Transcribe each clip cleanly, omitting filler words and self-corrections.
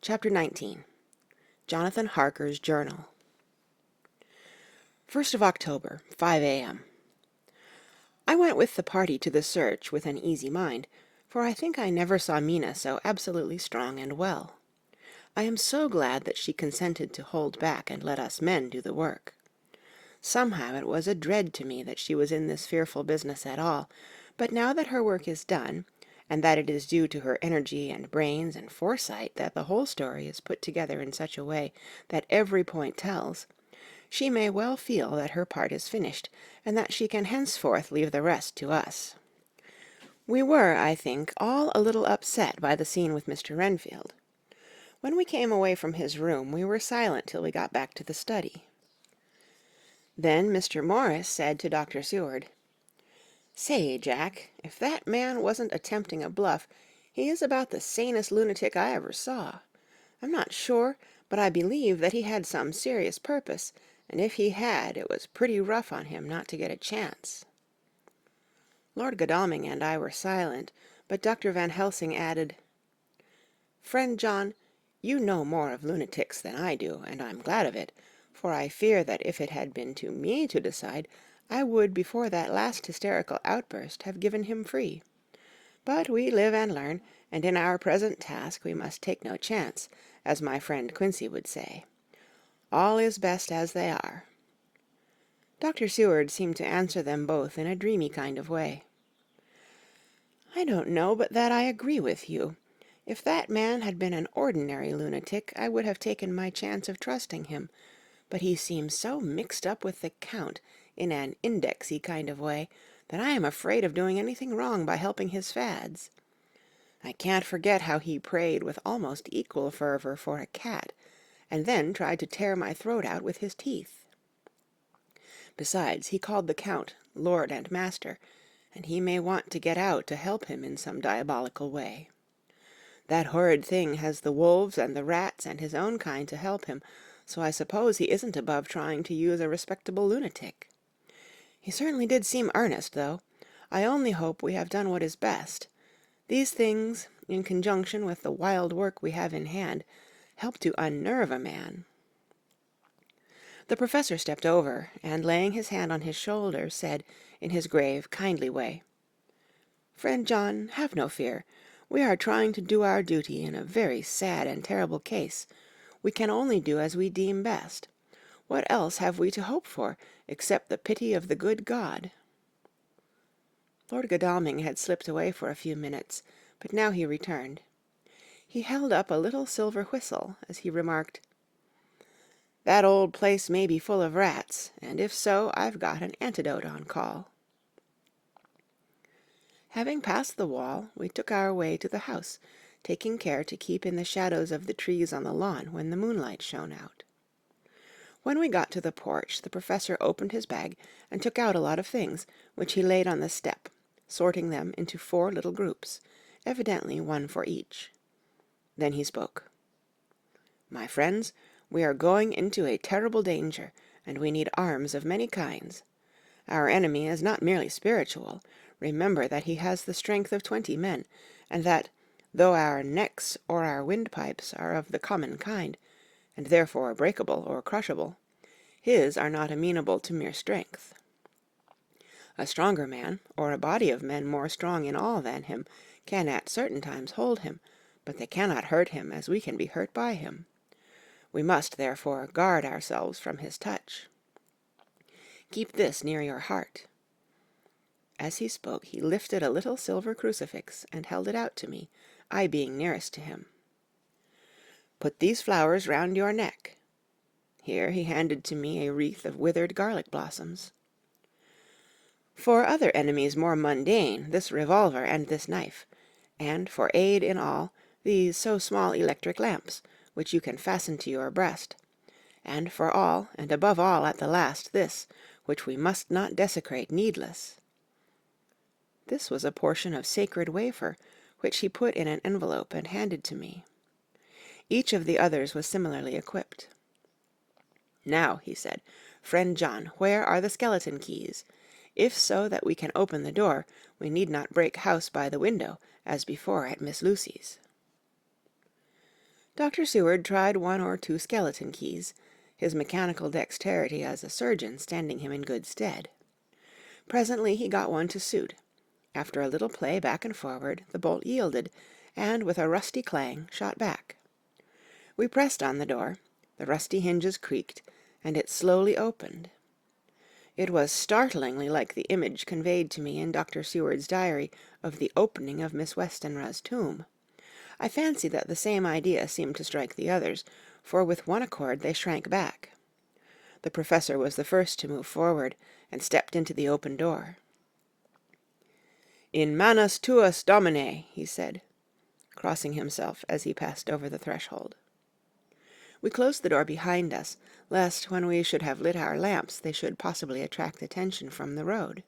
Chapter 19. Jonathan Harker's Journal. 1st of October, 5 a.m. I went with the party to the search with an easy mind, for I think I never saw Mina so absolutely strong and well. I am so glad that she consented to hold back and let us men do the work. Somehow it was a dread to me that she was in this fearful business at all, but now that her work is done, and that it is due to her energy and brains and foresight that the whole story is put together in such a way that every point tells, she may well feel that her part is finished, and that she can henceforth leave the rest to us. We were, I think, all a little upset by the scene with Mr. Renfield. When we came away from his room, we were silent till we got back to the study. Then Mr. Morris said to Dr. Seward, "Say, Jack, if that man wasn't attempting a bluff, he is about the sanest lunatic I ever saw. I'm not sure, but I believe that he had some serious purpose, and if he had, it was pretty rough on him not to get a chance." Lord Godalming and I were silent, but Dr. Van Helsing added, "Friend John, you know more of lunatics than I do, and I'm glad of it, for I fear that if it had been to me to decide, I would before that last hysterical outburst have given him free. But we live and learn, and in our present task we must take no chance, as my friend Quincy would say. All is best as they are." Dr. Seward seemed to answer them both in a dreamy kind of way. "I don't know but that I agree with you. If that man had been an ordinary lunatic, I would have taken my chance of trusting him, but he seems so mixed up with the Count in an indexy kind of way that I am afraid of doing anything wrong by helping his fads. I can't forget how he prayed with almost equal fervor for a cat, and then tried to tear my throat out with his teeth. Besides, he called the Count Lord and Master, and he may want to get out to help him in some diabolical way. That horrid thing has the wolves and the rats and his own kind to help him, so I suppose he isn't above trying to use a respectable lunatic. He certainly did seem earnest, though. I only hope we have done what is best. These things, in conjunction with the wild work we have in hand, help to unnerve a man." The professor stepped over, and laying his hand on his shoulder, said, in his grave, kindly way, "Friend John, have no fear. We are trying to do our duty in a very sad and terrible case. We can only do as we deem best. What else have we to hope for, except the pity of the good God?" Lord Godalming had slipped away for a few minutes, but now he returned. He held up a little silver whistle as he remarked, "That old place may be full of rats, and if so, I've got an antidote on call." Having passed the wall, we took our way to the house, taking care to keep in the shadows of the trees on the lawn when the moonlight shone out. When we got to the porch, the professor opened his bag and took out a lot of things, which he laid on the step, sorting them into 4 little groups, evidently one for each. Then he spoke. "My friends, we are going into a terrible danger, and we need arms of many kinds. Our enemy is not merely spiritual. Remember that he has the strength of 20 men, and that, though our necks or our windpipes are of the common kind, and therefore breakable or crushable, his are not amenable to mere strength. A stronger man, or a body of men more strong in all than him, can at certain times hold him, but they cannot hurt him as we can be hurt by him. We must, therefore, guard ourselves from his touch. Keep this near your heart." As he spoke, he lifted a little silver crucifix and held it out to me, I being nearest to him. "Put these flowers round your neck." Here he handed to me a wreath of withered garlic blossoms. "For other enemies more mundane, this revolver and this knife, and for aid in all, these so small electric lamps, which you can fasten to your breast, and for all, and above all at the last, this, which we must not desecrate needless." This was a portion of sacred wafer, which he put in an envelope and handed to me. Each of the others was similarly equipped. "Now," he said, "friend John, where are the skeleton keys? If so that we can open the door, we need not break house by the window, as before at Miss Lucy's." Dr. Seward tried one or two skeleton keys, his mechanical dexterity as a surgeon standing him in good stead. Presently he got one to suit. After a little play back and forward, the bolt yielded, and with a rusty clang shot back. We pressed on the door, the rusty hinges creaked, and it slowly opened. It was startlingly like the image conveyed to me in Dr. Seward's diary of the opening of Miss Westenra's tomb. I fancy that the same idea seemed to strike the others, for with one accord they shrank back. The professor was the first to move forward, and stepped into the open door. "In manus tuus, Domine," he said, crossing himself as he passed over the threshold. We closed the door behind us, lest when we should have lit our lamps they should possibly attract attention from the road.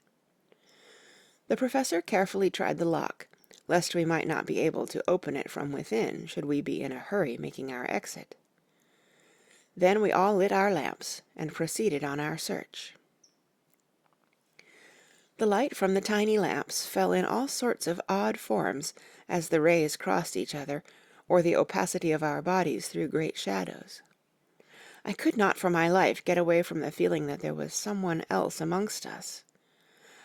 The professor carefully tried the lock, lest we might not be able to open it from within should we be in a hurry making our exit. Then we all lit our lamps and proceeded on our search. The light from the tiny lamps fell in all sorts of odd forms as the rays crossed each other, or the opacity of our bodies threw great shadows. I could not for my life get away from the feeling that there was someone else amongst us.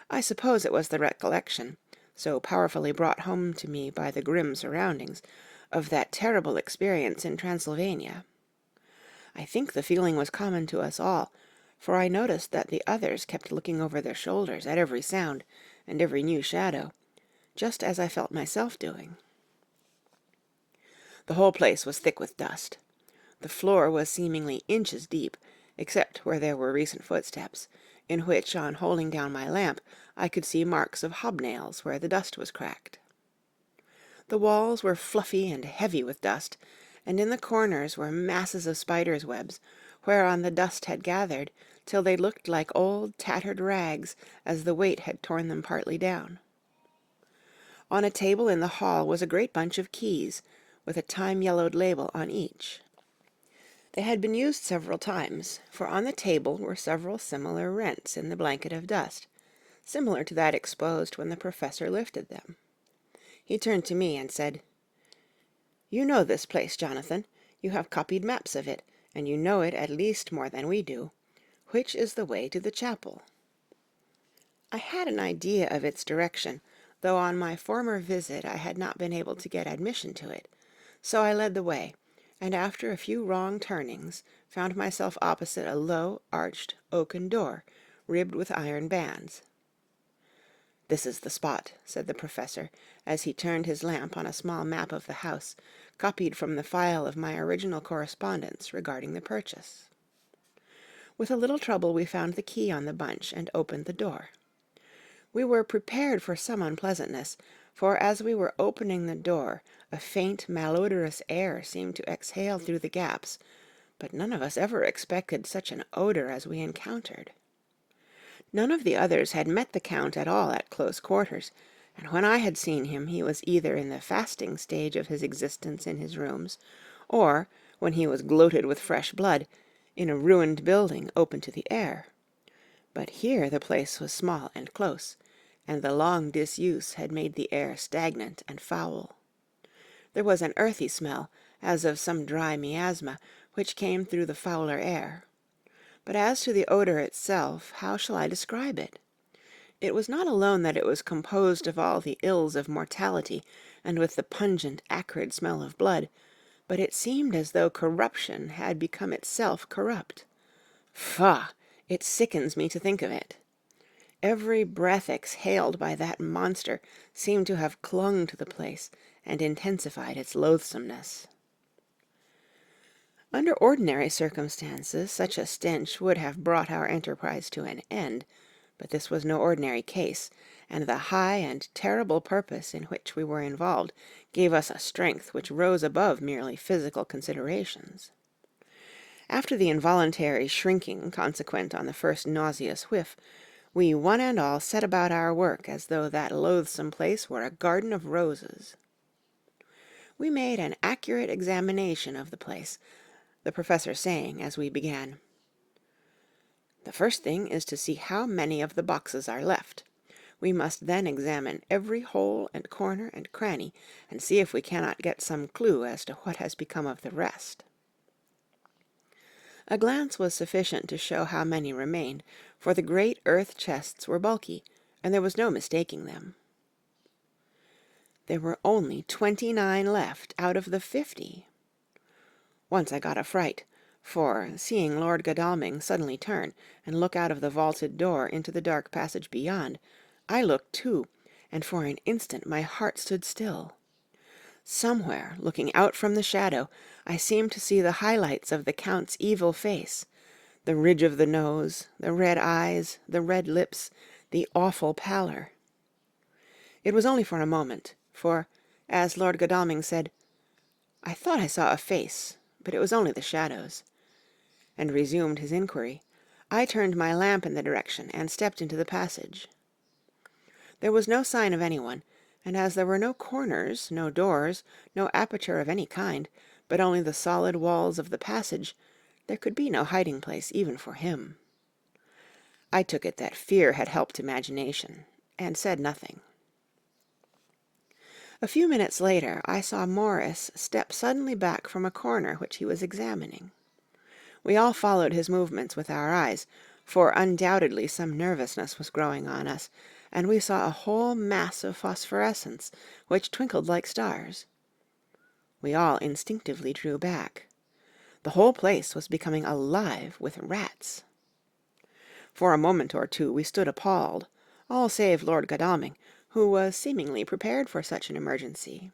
I suppose it was the recollection, so powerfully brought home to me by the grim surroundings, of that terrible experience in Transylvania. I think the feeling was common to us all, for I noticed that the others kept looking over their shoulders at every sound and every new shadow, just as I felt myself doing. The whole place was thick with dust. The floor was seemingly inches deep, except where there were recent footsteps, in which, on holding down my lamp, I could see marks of hobnails where the dust was cracked. The walls were fluffy and heavy with dust, and in the corners were masses of spiders' webs, whereon the dust had gathered, till they looked like old tattered rags, as the weight had torn them partly down. On a table in the hall was a great bunch of keys, with a time-yellowed label on each. They had been used several times, for on the table were several similar rents in the blanket of dust, similar to that exposed when the professor lifted them. He turned to me and said, "You know this place, Jonathan. You have copied maps of it, and you know it at least more than we do. Which is the way to the chapel?" I had an idea of its direction, though on my former visit I had not been able to get admission to it. So I led the way, and after a few wrong turnings found myself opposite a low, arched, oaken door, ribbed with iron bands. "This is the spot," said the professor, as he turned his lamp on a small map of the house, copied from the file of my original correspondence regarding the purchase. With a little trouble we found the key on the bunch and opened the door. We were prepared for some unpleasantness, for as we were opening the door, a faint, malodorous air seemed to exhale through the gaps, but none of us ever expected such an odor as we encountered. None of the others had met the Count at all at close quarters, and when I had seen him he was either in the fasting stage of his existence in his rooms, or, when he was gloated with fresh blood, in a ruined building open to the air. But here the place was small and close, and the long disuse had made the air stagnant and foul. There was an earthy smell, as of some dry miasma, which came through the fouler air. But as to the odor itself, how shall I describe it? It was not alone that it was composed of all the ills of mortality, and with the pungent, acrid smell of blood, but it seemed as though corruption had become itself corrupt. Faugh! It sickens me to think of it. Every breath exhaled by that monster seemed to have clung to the place and intensified its loathsomeness. Under ordinary circumstances, such a stench would have brought our enterprise to an end, but this was no ordinary case, and the high and terrible purpose in which we were involved gave us a strength which rose above merely physical considerations. After the involuntary shrinking consequent on the first nauseous whiff, we one and all set about our work as though that loathsome place were a garden of roses. We made an accurate examination of the place, the professor saying as we began, "The first thing is to see how many of the boxes are left. We must then examine every hole and corner and cranny, and see if we cannot get some clue as to what has become of the rest. A glance was sufficient to show how many remained, for the great earth chests were bulky, and there was no mistaking them. There were only 29 left out of the 50. Once I got a fright, for, seeing Lord Godalming suddenly turn and look out of the vaulted door into the dark passage beyond, I looked too, and for an instant my heart stood still. Somewhere, looking out from the shadow, I seemed to see the highlights of the Count's evil face, the ridge of the nose, the red eyes, the red lips, the awful pallor. It was only for a moment, for, as Lord Godalming said, "I thought I saw a face, but it was only the shadows," and resumed his inquiry, I turned my lamp in the direction and stepped into the passage. There was no sign of anyone, and as there were no corners, no doors, no aperture of any kind, but only the solid walls of the passage, there could be no hiding place even for him. I took it that fear had helped imagination, and said nothing. A few minutes later I saw Morris step suddenly back from a corner which he was examining. We all followed his movements with our eyes, for undoubtedly some nervousness was growing on us, and we saw a whole mass of phosphorescence, which twinkled like stars. We all instinctively drew back. The whole place was becoming alive with rats. For a moment or two we stood appalled, all save Lord Godalming, who was seemingly prepared for such an emergency.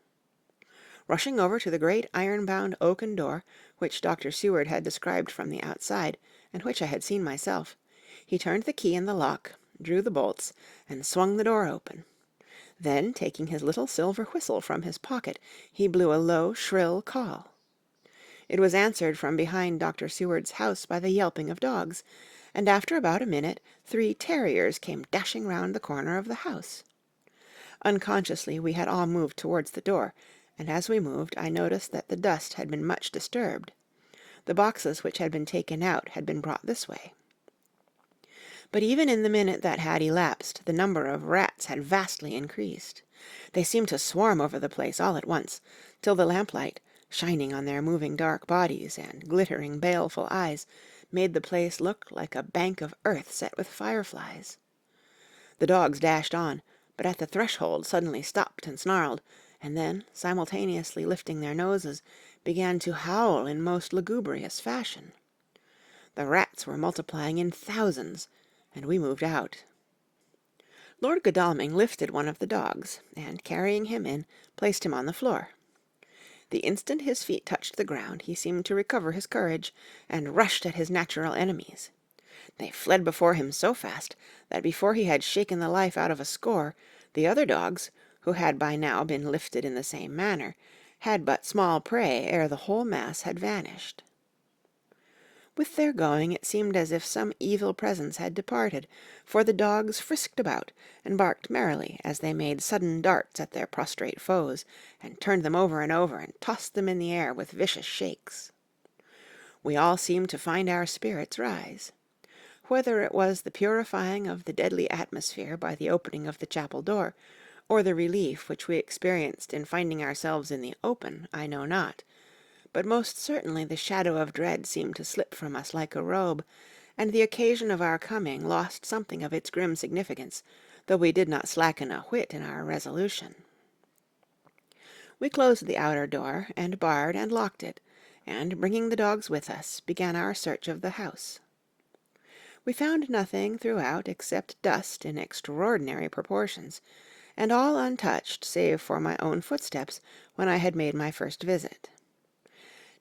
Rushing over to the great iron-bound oaken door, which Dr. Seward had described from the outside, and which I had seen myself, he turned the key in the lock, drew the bolts, and swung the door open. Then, taking his little silver whistle from his pocket, he blew a low, shrill call. It was answered from behind Dr. Seward's house by the yelping of dogs, and after about a minute 3 terriers came dashing round the corner of the house. Unconsciously we had all moved towards the door, and as we moved I noticed that the dust had been much disturbed. The boxes which had been taken out had been brought this way. But even in the minute that had elapsed, the number of rats had vastly increased. They seemed to swarm over the place all at once, till the lamplight, shining on their moving dark bodies and glittering baleful eyes, made the place look like a bank of earth set with fireflies. The dogs dashed on, but at the threshold suddenly stopped and snarled, and then, simultaneously lifting their noses, began to howl in most lugubrious fashion. The rats were multiplying in thousands, and we moved out. Lord Godalming lifted one of the dogs, and, carrying him in, placed him on the floor. The instant his feet touched the ground he seemed to recover his courage, and rushed at his natural enemies. They fled before him so fast that before he had shaken the life out of a score, the other dogs, who had by now been lifted in the same manner, had but small prey ere the whole mass had vanished. With their going it seemed as if some evil presence had departed, for the dogs frisked about and barked merrily as they made sudden darts at their prostrate foes, and turned them over and tossed them in the air with vicious shakes. We all seemed to find our spirits rise. Whether it was the purifying of the deadly atmosphere by the opening of the chapel door, or the relief which we experienced in finding ourselves in the open, I know not, but most certainly the shadow of dread seemed to slip from us like a robe, and the occasion of our coming lost something of its grim significance, though we did not slacken a whit in our resolution. We closed the outer door, and barred and locked it, and, bringing the dogs with us, began our search of the house. We found nothing throughout except dust in extraordinary proportions, and all untouched save for my own footsteps when I had made my first visit.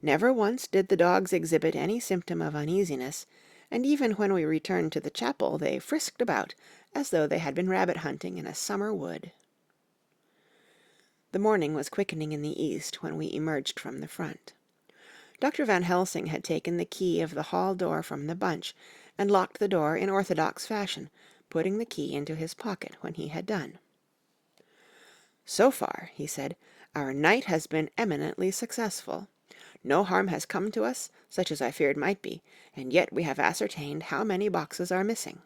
Never once did the dogs exhibit any symptom of uneasiness, and even when we returned to the chapel they frisked about as though they had been rabbit hunting in a summer wood. The morning was quickening in the east when we emerged from the front. Dr. Van Helsing had taken the key of the hall door from the bunch, and locked the door in orthodox fashion, putting the key into his pocket when he had done. "So far," he said, "our night has been eminently successful. No harm has come to us, such as I feared might be, and yet we have ascertained how many boxes are missing.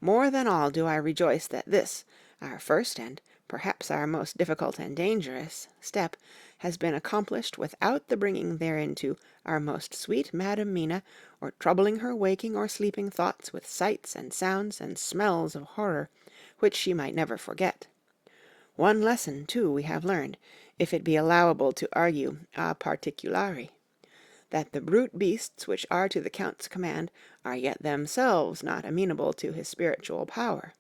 More than all do I rejoice that this, our first and perhaps our most difficult and dangerous step, has been accomplished without the bringing thereinto our most sweet Madam Mina, or troubling her waking or sleeping thoughts with sights and sounds and smells of horror, which she might never forget. One lesson, too, we have learned, if it be allowable to argue a particulari, that the brute beasts which are to the Count's command are yet themselves not amenable to his spiritual power.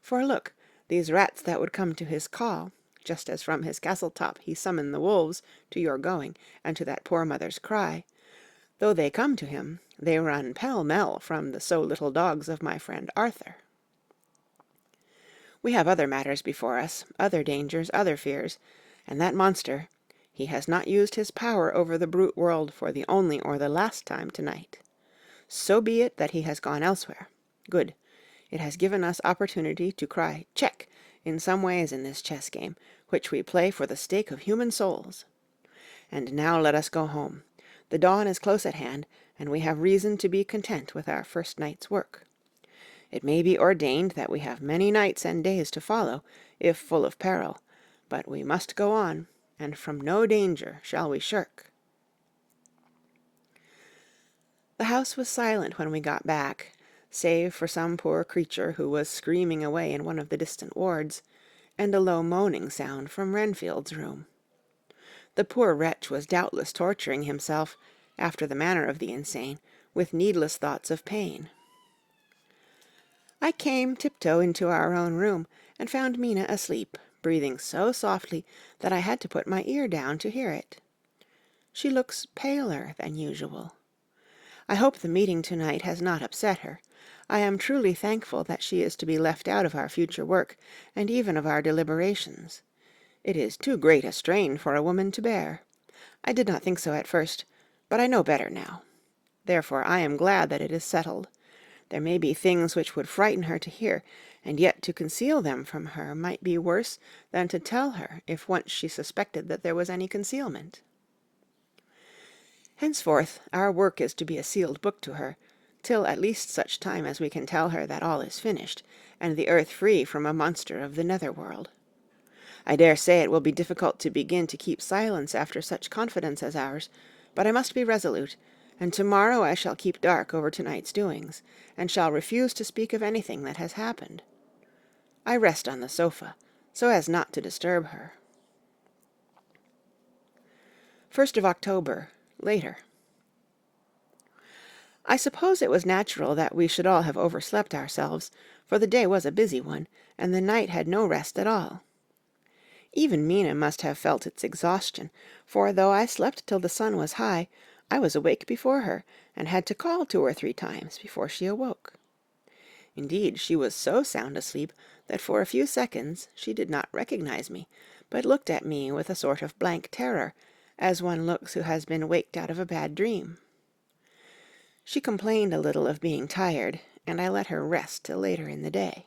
For look, these rats that would come to his call, just as from his castle top he summoned the wolves to your going and to that poor mother's cry, though they come to him, they run pell-mell from the so little dogs of my friend Arthur. We have other matters before us, other dangers, other fears, and that monster, he has not used his power over the brute world for the only or the last time tonight. So be it that he has gone elsewhere. Good. It has given us opportunity to cry check in some ways in this chess game, which we play for the stake of human souls. And now let us go home. The dawn is close at hand, and we have reason to be content with our first night's work. It may be ordained that we have many nights and days to follow, if full of peril, but we must go on, and from no danger shall we shirk. The house was silent when we got back, save for some poor creature who was screaming away in one of the distant wards, and a low moaning sound from Renfield's room. The poor wretch was doubtless torturing himself, after the manner of the insane, with needless thoughts of pain. I came tiptoe into our own room, and found Mina asleep, breathing so softly that I had to put my ear down to hear it. She looks paler than usual. I hope the meeting tonight has not upset her. I am truly thankful that she is to be left out of our future work, and even of our deliberations. It is too great a strain for a woman to bear. I did not think so at first, but I know better now. Therefore I am glad that it is settled. There may be things which would frighten her to hear, and yet to conceal them from her might be worse than to tell her if once she suspected that there was any concealment. Henceforth our work is to be a sealed book to her, till at least such time as we can tell her that all is finished, and the earth free from a monster of the nether-world. I dare say it will be difficult to begin to keep silence after such confidence as ours, but I must be resolute, and tomorrow I shall keep dark over tonight's doings, and shall refuse to speak of anything that has happened. I rest on the sofa, so as not to disturb her. 1st of October, later. I suppose it was natural that we should all have overslept ourselves, for the day was a busy one, and the night had no rest at all. Even Mina must have felt its exhaustion, for though I slept till the sun was high, I was awake before her, and had to call 2 or 3 times before she awoke. Indeed, she was so sound asleep that for a few seconds she did not recognize me, but looked at me with a sort of blank terror, as one looks who has been waked out of a bad dream. She complained a little of being tired, and I let her rest till later in the day.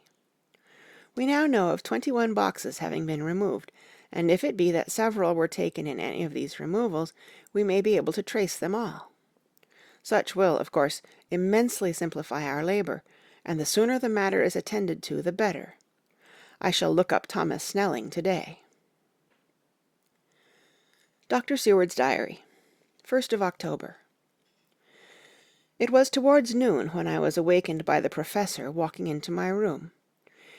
We now know of 21 boxes having been removed, and if it be that several were taken in any of these removals, we may be able to trace them all. Such will, of course, immensely simplify our labor, and the sooner the matter is attended to, the better. I shall look up Thomas Snelling today. Dr. Seward's Diary, 1st of October. It was towards noon when I was awakened by the Professor walking into my room.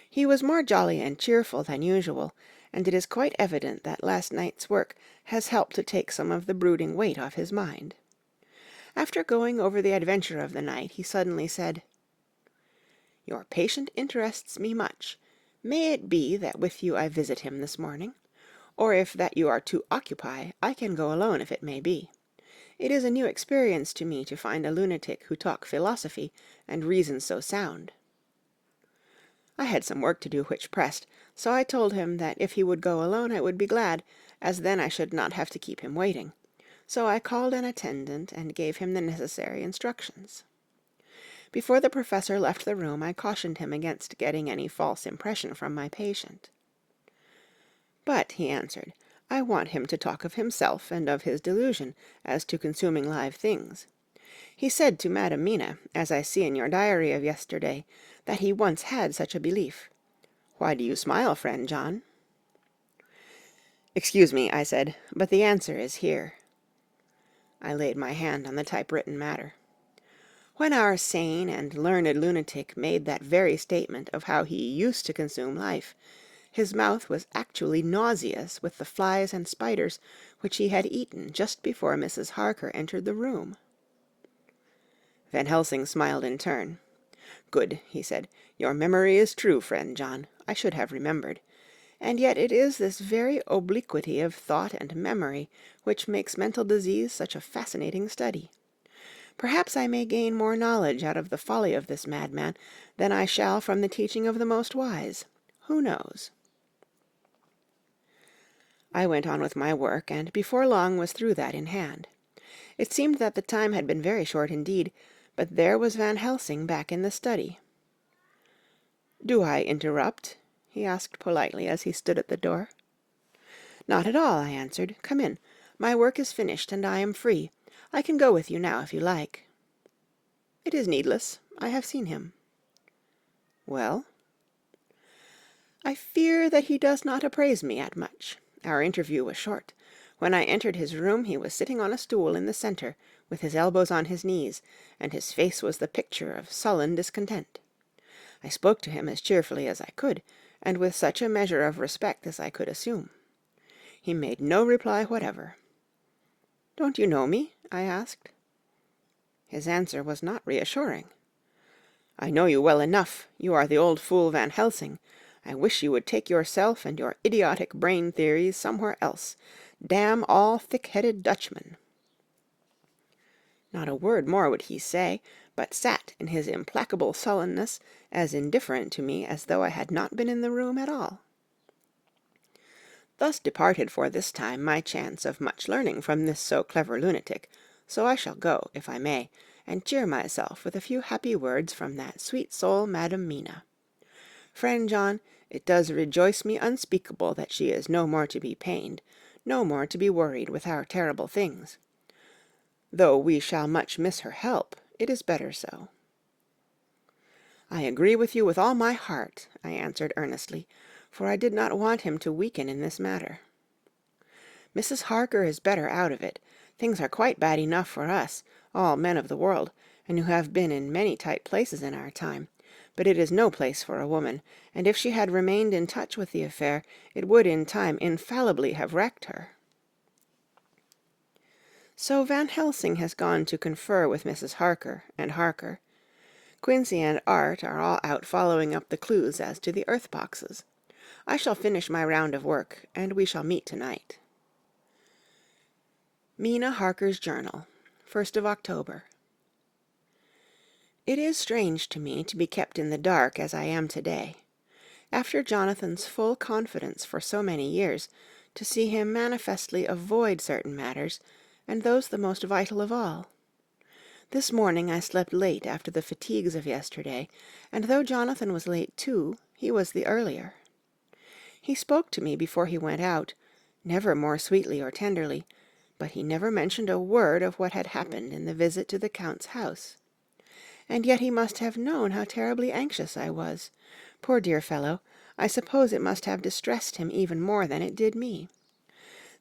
He was more jolly and cheerful than usual, and it is quite evident that last night's work has helped to take some of the brooding weight off his mind. After going over the adventure of the night, he suddenly said, "Your patient interests me much. May it be that with you I visit him this morning? Or if that you are too occupied, I can go alone if it may be. It is a new experience to me to find a lunatic who talk philosophy and reason so sound." I had some work to do which pressed, so I told him that if he would go alone I would be glad, as then I should not have to keep him waiting. So I called an attendant and gave him the necessary instructions. Before the Professor left the room I cautioned him against getting any false impression from my patient. "But," he answered, "I want him to talk of himself and of his delusion as to consuming live things. He said to Madam Mina, as I see in your diary of yesterday, that he once had such a belief. Why do you smile, friend John? Excuse me, I said, but the answer is here. I laid my hand on the typewritten matter. When our sane and learned lunatic made that very statement of how he used to consume life, his mouth was actually nauseous with the flies and spiders which he had eaten just before Mrs. Harker entered the room. Van Helsing smiled in turn. Good, he said. Your memory is true, friend John. I should have remembered. And yet it is this very obliquity of thought and memory which makes mental disease such a fascinating study. Perhaps I may gain more knowledge out of the folly of this madman than I shall from the teaching of the most wise. Who knows? I went on with my work, and before long was through that in hand. It seemed that the time had been very short indeed, but there was Van Helsing back in the study. "Do I interrupt?" he asked politely as he stood at the door. "Not at all," I answered. "Come in. My work is finished, and I am free. I can go with you now if you like." "It is needless. I have seen him." "Well?" "I fear that he does not appraise me at much. Our interview was short. When I entered his room he was sitting on a stool in the centre, with his elbows on his knees, and his face was the picture of sullen discontent. I spoke to him as cheerfully as I could, and with such a measure of respect as I could assume. He made no reply whatever. "Don't you know me?" I asked. His answer was not reassuring. "I know you well enough. You are the old fool Van Helsing. I wish you would take yourself and your idiotic brain theories somewhere else. Damn all thick-headed Dutchmen." Not a word more would he say, but sat in his implacable sullenness, as indifferent to me as though I had not been in the room at all. Thus departed for this time my chance of much learning from this so clever lunatic, so I shall go, if I may, and cheer myself with a few happy words from that sweet soul Madam Mina. Friend John, it does rejoice me unspeakable that she is no more to be pained, no more to be worried with our terrible things. Though we shall much miss her help, it is better so. "I agree with you with all my heart," I answered earnestly, for I did not want him to weaken in this matter. "Mrs. Harker is better out of it. Things are quite bad enough for us, all men of the world, and who have been in many tight places in our time, but it is no place for a woman, and if she had remained in touch with the affair, it would in time infallibly have wrecked her." So Van Helsing has gone to confer with Mrs. Harker and Harker. Quincey and Art are all out following up the clues as to the earth boxes. I shall finish my round of work, and we shall meet tonight. Mina Harker's Journal, 1st of October. It is strange to me to be kept in the dark as I am today. After Jonathan's full confidence for so many years, to see him manifestly avoid certain matters, and those the most vital of all. This morning I slept late after the fatigues of yesterday, and though Jonathan was late too, he was the earlier. He spoke to me before he went out, never more sweetly or tenderly, but he never mentioned a word of what had happened in the visit to the Count's house. And yet he must have known how terribly anxious I was. Poor dear fellow, I suppose it must have distressed him even more than it did me.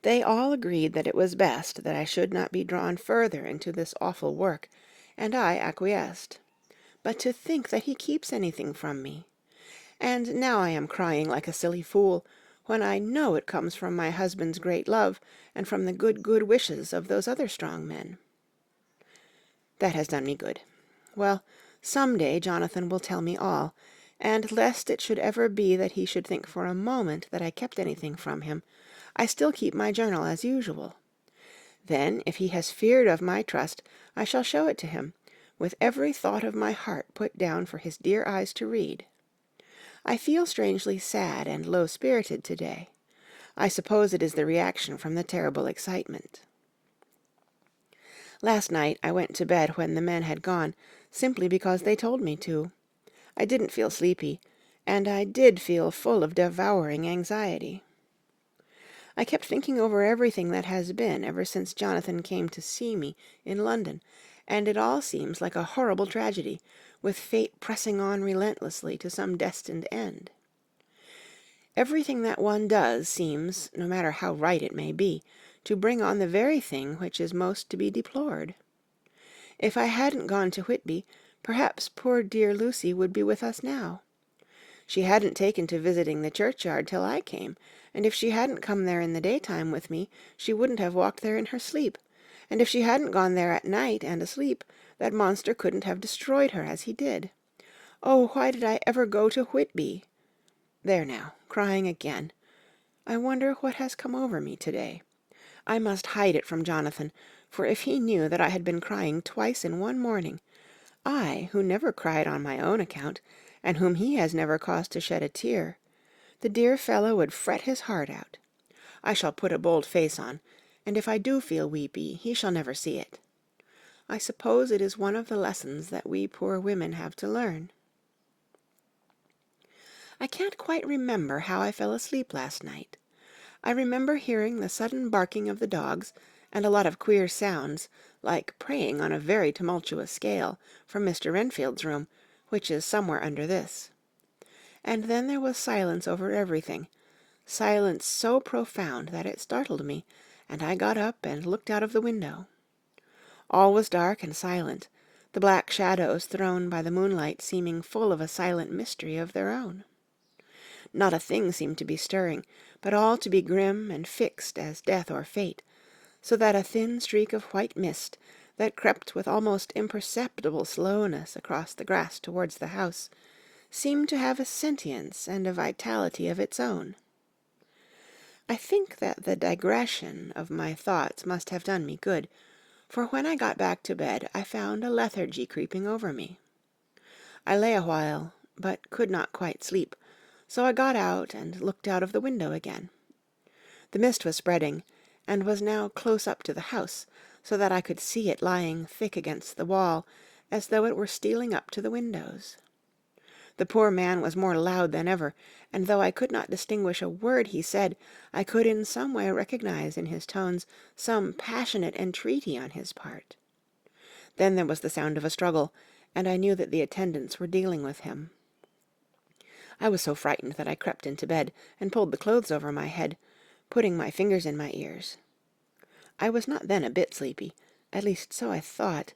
They all agreed that it was best that I should not be drawn further into this awful work, and I acquiesced. But to think that he keeps anything from me! And now I am crying like a silly fool, when I know it comes from my husband's great love, and from the good wishes of those other strong men. That has done me good. Well, some day Jonathan will tell me all, and lest it should ever be that he should think for a moment that I kept anything from him, I still keep my journal as usual. Then, if he has feared of my trust, I shall show it to him, with every thought of my heart put down for his dear eyes to read. I feel strangely sad and low-spirited today. I suppose it is the reaction from the terrible excitement. Last night I went to bed when the men had gone, simply because they told me to. I didn't feel sleepy, and I did feel full of devouring anxiety. I kept thinking over everything that has been ever since Jonathan came to see me in London, and it all seems like a horrible tragedy, with fate pressing on relentlessly to some destined end. Everything that one does seems, no matter how right it may be, to bring on the very thing which is most to be deplored. If I hadn't gone to Whitby, perhaps poor dear Lucy would be with us now. She hadn't taken to visiting the churchyard till I came, and if she hadn't come there in the daytime with me, she wouldn't have walked there in her sleep, and if she hadn't gone there at night and asleep, that monster couldn't have destroyed her as he did. Oh, why did I ever go to Whitby? There now, crying again. I wonder what has come over me today. I must hide it from Jonathan, for if he knew that I had been crying twice in one morning, I, who never cried on my own account, and whom he has never caused to shed a tear, the dear fellow would fret his heart out. I shall put a bold face on, and if I do feel weepy, he shall never see it. I suppose it is one of the lessons that we poor women have to learn. I can't quite remember how I fell asleep last night. I remember hearing the sudden barking of the dogs, and a lot of queer sounds, like praying on a very tumultuous scale, from Mr. Renfield's room, which is somewhere under this. And then there was silence over everything, silence so profound that it startled me, and I got up and looked out of the window. All was dark and silent, the black shadows thrown by the moonlight seeming full of a silent mystery of their own. Not a thing seemed to be stirring, but all to be grim and fixed as death or fate, so that a thin streak of white mist, that crept with almost imperceptible slowness across the grass towards the house, seemed to have a sentience and a vitality of its own. I think that the digression of my thoughts must have done me good, for when I got back to bed I found a lethargy creeping over me. I lay a while, but could not quite sleep, so I got out and looked out of the window again. The mist was spreading, and was now close up to the house, so that I could see it lying thick against the wall, as though it were stealing up to the windows. The poor man was more loud than ever, and though I could not distinguish a word he said, I could in some way recognize in his tones some passionate entreaty on his part. Then there was the sound of a struggle, and I knew that the attendants were dealing with him. I was so frightened that I crept into bed and pulled the clothes over my head, putting my fingers in my ears. I was not then a bit sleepy, at least so I thought,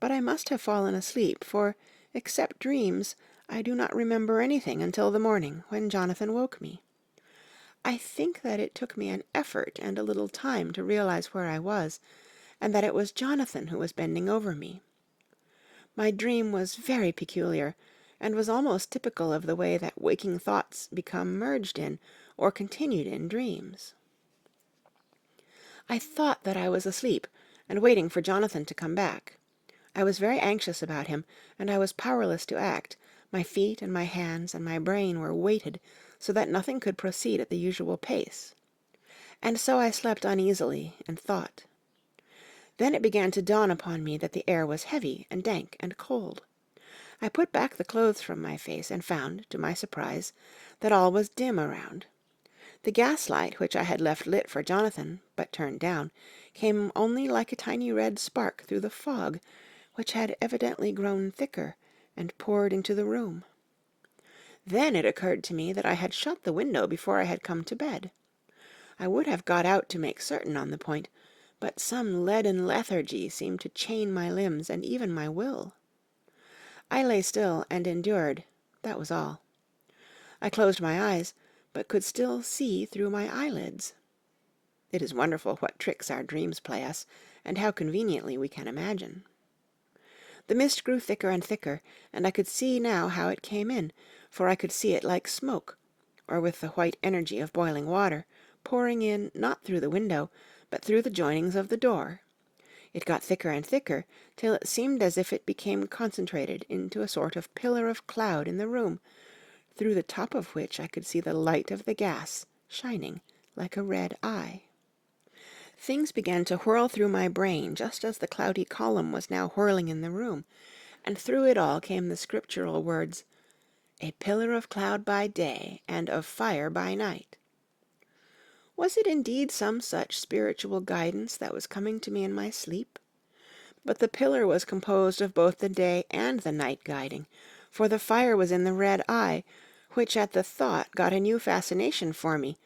but I must have fallen asleep, for, except dreams, I do not remember anything until the morning, when Jonathan woke me. I think that it took me an effort and a little time to realize where I was, and that it was Jonathan who was bending over me. My dream was very peculiar, and was almost typical of the way that waking thoughts become merged in, or continued in, dreams. I thought that I was asleep, and waiting for Jonathan to come back. I was very anxious about him, and I was powerless to act. My feet and my hands and my brain were weighted, so that nothing could proceed at the usual pace. And so I slept uneasily, and thought. Then it began to dawn upon me that the air was heavy and dank and cold. I put back the clothes from my face, and found, to my surprise, that all was dim around. The gaslight, which I had left lit for Jonathan, but turned down, came only like a tiny red spark through the fog, which had evidently grown thicker, and poured into the room. Then it occurred to me that I had shut the window before I had come to bed. I would have got out to make certain on the point, but some leaden lethargy seemed to chain my limbs and even my will. I lay still and endured, that was all. I closed my eyes, but could still see through my eyelids. It is wonderful what tricks our dreams play us, and how conveniently we can imagine. The mist grew thicker and thicker, and I could see now how it came in, for I could see it like smoke, or with the white energy of boiling water, pouring in not through the window, but through the joinings of the door. It got thicker and thicker, till it seemed as if it became concentrated into a sort of pillar of cloud in the room, through the top of which I could see the light of the gas shining like a red eye. Things began to whirl through my brain just as the cloudy column was now whirling in the room, and through it all came the scriptural words, "A pillar of cloud by day, and of fire by night." Was it indeed some such spiritual guidance that was coming to me in my sleep? but the pillar was composed of both the day and the night guiding, for the fire was in the red eye, which at the thought got a new fascination for me,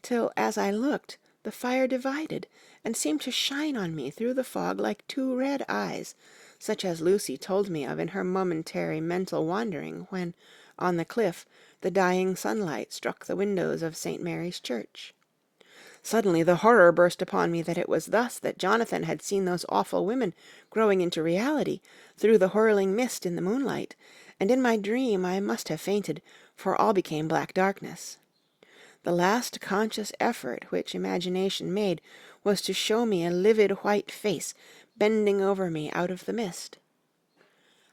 till as I looked, the fire divided, and seemed to shine on me through the fog like two red eyes, such as Lucy told me of in her momentary mental wandering when, on the cliff, the dying sunlight struck the windows of St. Mary's Church. Suddenly the horror burst upon me that it was thus that Jonathan had seen those awful women growing into reality through the whirling mist in the moonlight, and in my dream I must have fainted, for all became black darkness. The last conscious effort which imagination made was to show me a livid white face bending over me out of the mist.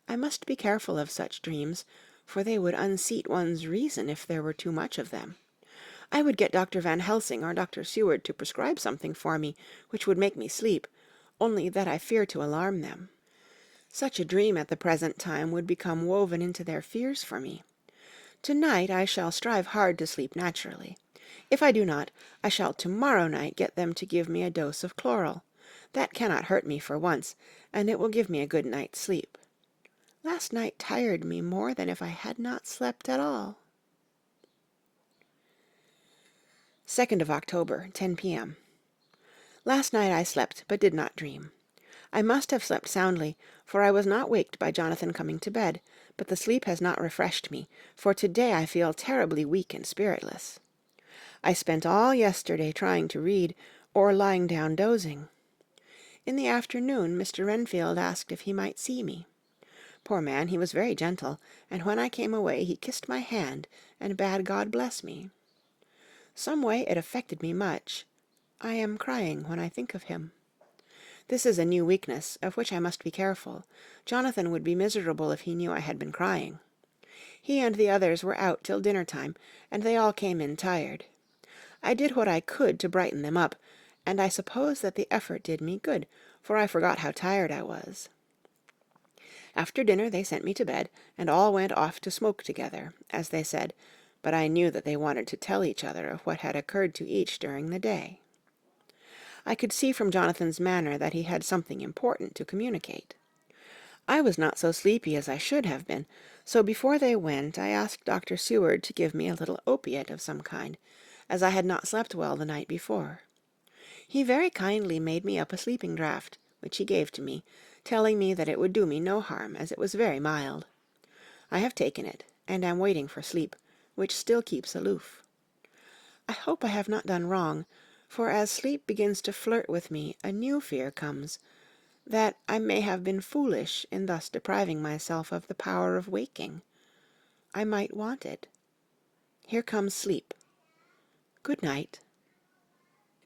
I must be careful of such dreams, for they would unseat one's reason if there were too much of them. I would get Dr. Van Helsing or Dr. Seward to prescribe something for me which would make me sleep, only that I fear to alarm them. Such a dream at the present time would become woven into their fears for me. To-night I shall strive hard to sleep naturally. If I do not, I shall to-morrow night get them to give me a dose of chloral. That cannot hurt me for once, and it will give me a good night's sleep. Last night tired me more than if I had not slept at all. 2nd of October, 10 p.m. Last night I slept, but did not dream. I must have slept soundly, for I was not waked by Jonathan coming to bed, but the sleep has not refreshed me, for today I feel terribly weak and spiritless. I spent all yesterday trying to read, or lying down dozing. In the afternoon Mr. Renfield asked if he might see me. Poor man, he was very gentle, and when I came away he kissed my hand and bade God bless me. Some way it affected me much. I am crying when I think of him. This is a new weakness, of which I must be careful. Jonathan would be miserable if he knew I had been crying. He and the others were out till dinner-time, and they all came in tired. I did what I could to brighten them up, and I suppose that the effort did me good, for I forgot how tired I was. After dinner they sent me to bed, and all went off to smoke together, as they said, but I knew that they wanted to tell each other of what had occurred to each during the day. I could see from Jonathan's manner that he had something important to communicate. I was not so sleepy as I should have been, so before they went I asked Dr. Seward to give me a little opiate of some kind, as I had not slept well the night before. He very kindly made me up a sleeping draught, which he gave to me, telling me that it would do me no harm, as it was very mild. I have taken it, and am waiting for sleep, which still keeps aloof. I hope I have not done wrong, for as sleep begins to flirt with me, a new fear comes, that I may have been foolish in thus depriving myself of the power of waking. I might want it. Here comes sleep. Good night.